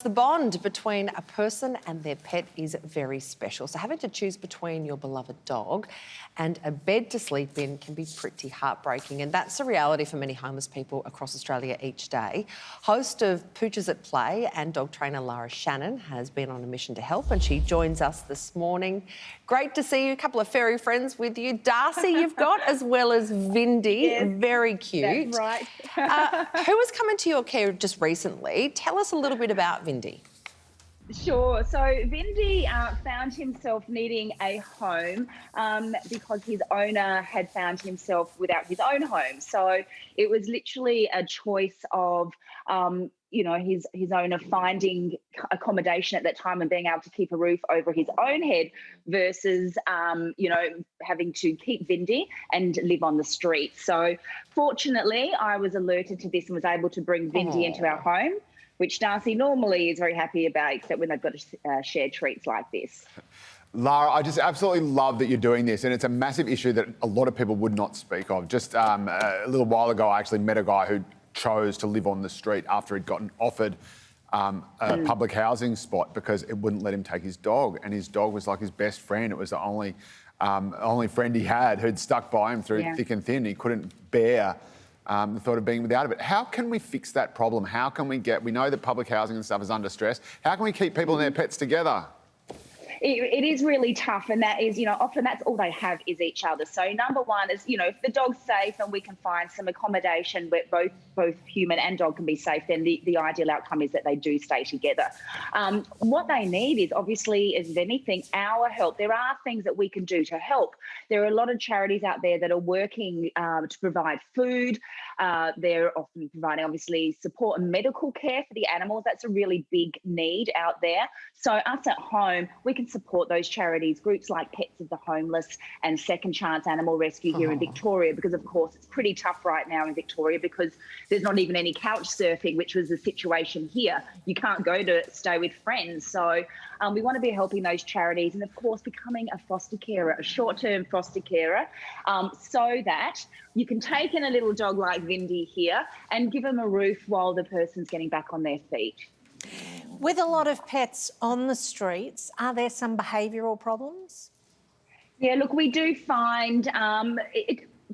The bond between a person and their pet is very special. So having to choose between your beloved dog and a bed to sleep in can be pretty heartbreaking. And that's the reality for many homeless people across Australia each day. Host of Pooches at Play and dog trainer Lara Shannon has been on a mission to help, and she joins us this morning. Great to see you. A couple of furry friends with you. Darcy you've got, as well as Vindy. Yes, very cute. that's right. Who was coming to your care just recently? Tell us a little bit about Vindy. Sure. So Vindy found himself needing a home because his owner had found himself without his own home. So it was literally a choice of, his owner finding accommodation at that time and being able to keep a roof over his own head versus, having to keep Vindy and live on the street. So fortunately, I was alerted to this and was able to bring Vindy into our home, which Darcy normally is very happy about, except when they've got to share treats like this. Lara, I just absolutely love that you're doing this, and it's a massive issue that a lot of people would not speak of. Just a little while ago, I actually met a guy who chose to live on the street after he'd gotten offered a public housing spot because it wouldn't let him take his dog, and his dog was like his best friend. It was the only friend he had who'd stuck by him through thick and thin. He couldn't bear the thought of being without it. How can we fix that problem? How can we know that public housing and stuff is under stress. How can we keep people and their pets together? It is really tough, and that is, often that's all they have is each other. So number one is, if the dog's safe and we can find some accommodation where both human and dog can be safe, then the ideal outcome is that they do stay together. What they need is obviously, as anything, our help. There are things that we can do to help. There are a lot of charities out there that are working to provide food. They're often providing, obviously, support and medical care for the animals. That's a really big need out there. So us at home, we can support those charities, groups like Pets of the Homeless and Second Chance Animal Rescue here in Victoria, because, of course, it's pretty tough right now in Victoria because there's not even any couch surfing, which was the situation here. You can't go to stay with friends. So we want to be helping those charities and, of course, becoming a foster carer, a short-term foster carer, so that you can take in a little dog like Vindy here and give them a roof while the person's getting back on their feet. With a lot of pets on the streets, are there some behavioural problems? Yeah, look, we do find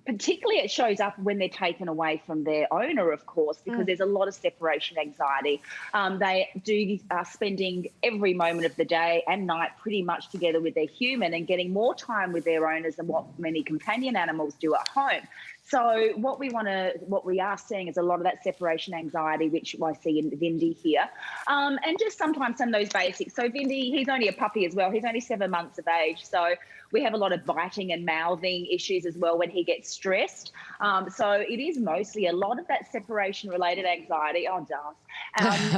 particularly it shows up when they're taken away from their owner, of course, because there's a lot of separation anxiety. They do spending every moment of the day and night pretty much together with their human and getting more time with their owners than what many companion animals do at home. So what we are seeing is a lot of that separation anxiety, which I see in Vindy here, and just sometimes some of those basics. So Vindy, he's only a puppy as well. He's only 7 months of age. So we have a lot of biting and mouthing issues as well when he gets stressed. So it is mostly a lot of that separation-related anxiety. Oh, Darth.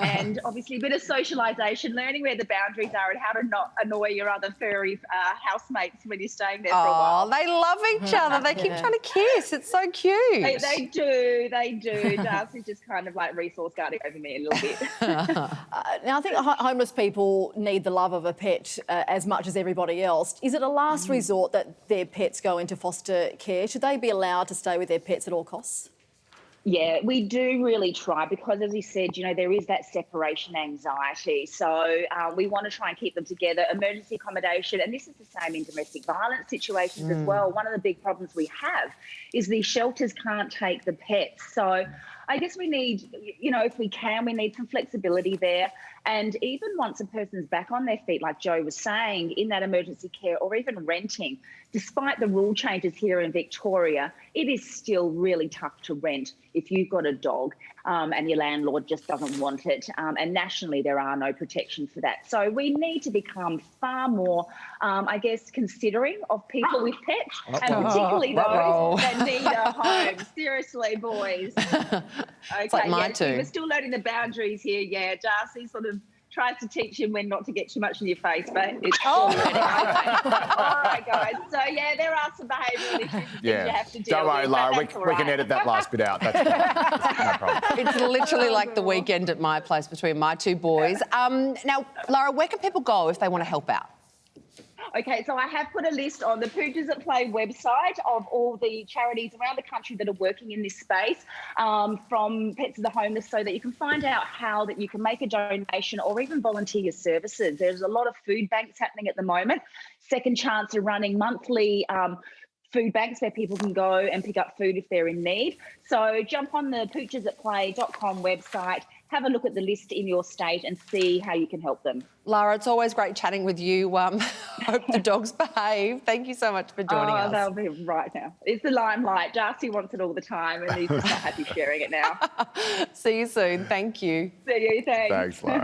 And obviously a bit of socialisation, learning where the boundaries are and how to not annoy your other furry housemates when you're staying there for a while. Oh, they love each other. They keep trying to kiss. It's so cute. They do. Darcy's just kind of like resource guarding over me a little bit. Now, I think homeless people need the love of a pet as much as everybody else. Is it a last resort that their pets go into foster care? Should they be allowed to stay with their pets at all costs? Yeah, we do really try because, as you said, there is that separation anxiety. So we want to try and keep them together. Emergency accommodation, and this is the same in domestic violence situations as well. One of the big problems we have is these shelters can't take the pets. So I guess we need, if we can, we need some flexibility there. And even once a person's back on their feet, like Joe was saying, in that emergency care or even renting, despite the rule changes here in Victoria, it is still really tough to rent if you've got a dog and your landlord just doesn't want it. And nationally, there are no protections for that. So we need to become far more, considering of people with pets, and particularly those that need a home. Seriously, boys. Okay, it's like mine too. We're still learning the boundaries here. Yeah, Darcy sort of tries to teach him when not to get too much in your face, but it's all right, guys. So yeah, there are some behavioural issues you have to deal with. Don't worry, Lara, we can edit that last bit out. That's fine. No problem. It's literally like the weekend at my place between my two boys. Now, Lara, where can people go if they want to help out? Okay, so I have put a list on the Pooches at Play website of all the charities around the country that are working in this space, from Pets of the Homeless, so that you can find out how that you can make a donation or even volunteer your services. There's a lot of food banks happening at the moment. Second Chance are running monthly food banks where people can go and pick up food if they're in need. So jump on the poochesatplay.com website, have a look at the list in your state and see how you can help them. Lara, it's always great chatting with you. Hope the dogs behave. Thank you so much for joining us. They'll be right now. It's the limelight. Darcy wants it all the time and he's just not happy sharing it now. See you soon. Thank you. See you. Thanks. Thanks, Lara.